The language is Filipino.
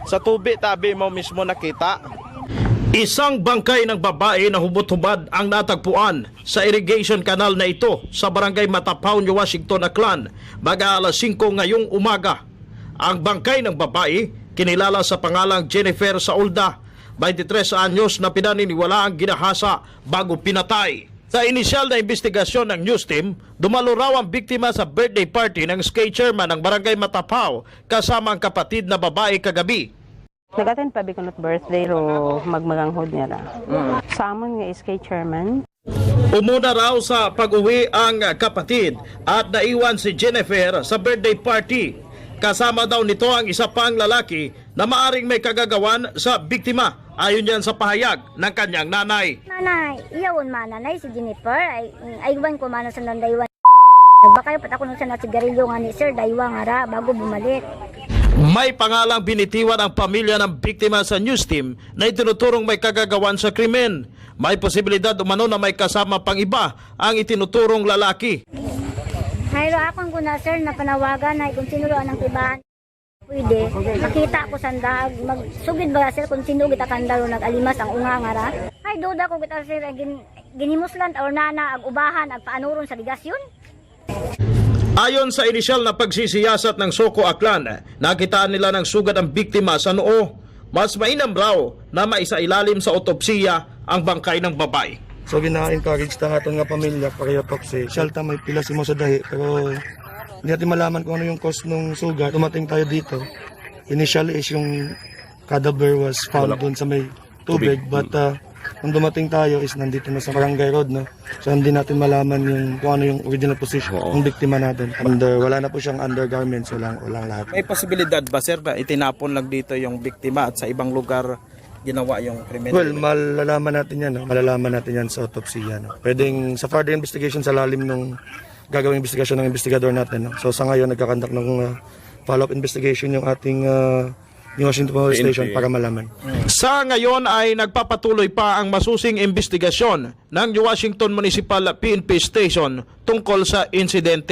Sa tubig tabi mo mismo nakita. Isang bangkay ng babae na hubot-hubad ang natagpuan sa irrigation canal na ito sa barangay Matapaw, New Washington, Aklan, mag-aalas 5 ngayong umaga. Ang bangkay ng babae, kinilala sa pangalang Jennifer Saulda, 23 anyos na pinaniniwala ang ginahasa bago pinatay. Sa inisyal na investigasyon ng news team, dumalo raw ang biktima sa birthday party ng SK chairman ng barangay Matapaw kasama ang kapatid na babae kagabi. Nag-attend pa bikunot birthday ro magmaganghod niya ra. Sa amon nga SK chairman. Umuna raw sa pag-uwi ang kapatid at naiwan si Jennifer sa birthday party. Kasama daw nito ang isa pang lalaki na maaring may kagagawan sa biktima. Ayon yan sa pahayag ng kanyang nanay. Nanay, iyawon mananay si Jennifer. Aywan ko mana sa nandaywan. Baka yung patakon sa nasigarilyo nga ni Sir Daywa nga ra bago bumalik. May pangalang binitiwan ang pamilya ng biktima sa news team na itinuturong may kagagawan sa krimen. May posibilidad umano na may kasama pang iba ang itinuturong lalaki. Hayro akong ko na sir na panawagan na kung sino ang tibahan. Pwede, makita ko sandag, magsugid ba sir kung sino kita kandalo nag-alimas ang unga nga ra. Ay duda ko kita sir, ginimuslan or nana ag ubahan ag paanuron sa ligasyon. Ayon sa inisyal na pagsisiyasat ng Soko Aklan, nakitaan nila ng sugat ang biktima sa noo. Mas mainam raw na maisailalim sa otopsiya ang bangkay ng babae. So gina-encourage ta aton nga pamilya para autopsy. Siyalta may pila si mo sa dahi pero hindi natin malaman kung ano yung cause ng sugat. Dumating tayo dito. Initially is yung cadaver was found doon sa may tubig but nung dumating tayo is nandito na sa Barangay Road, no? So hindi natin malaman yung kung ano yung original position ng biktima natin. And wala na po siyang undergarments, walang lahat. May posibilidad ba sir na itinapon lang dito yung biktima at sa ibang lugar ginawa yung krimen? Well, malalaman natin yan, no? Malalaman natin yan sa autopsy, no? Pwedeng sa further investigation sa lalim nung gagawing investigasyon ng investigador natin, no? So sa ngayon nagkakandak ng follow-up investigation yung ating New Washington Police Station para malaman. Sa ngayon ay nagpapatuloy pa ang masusing investigasyon ng New Washington Municipal PNP Station tungkol sa insidente.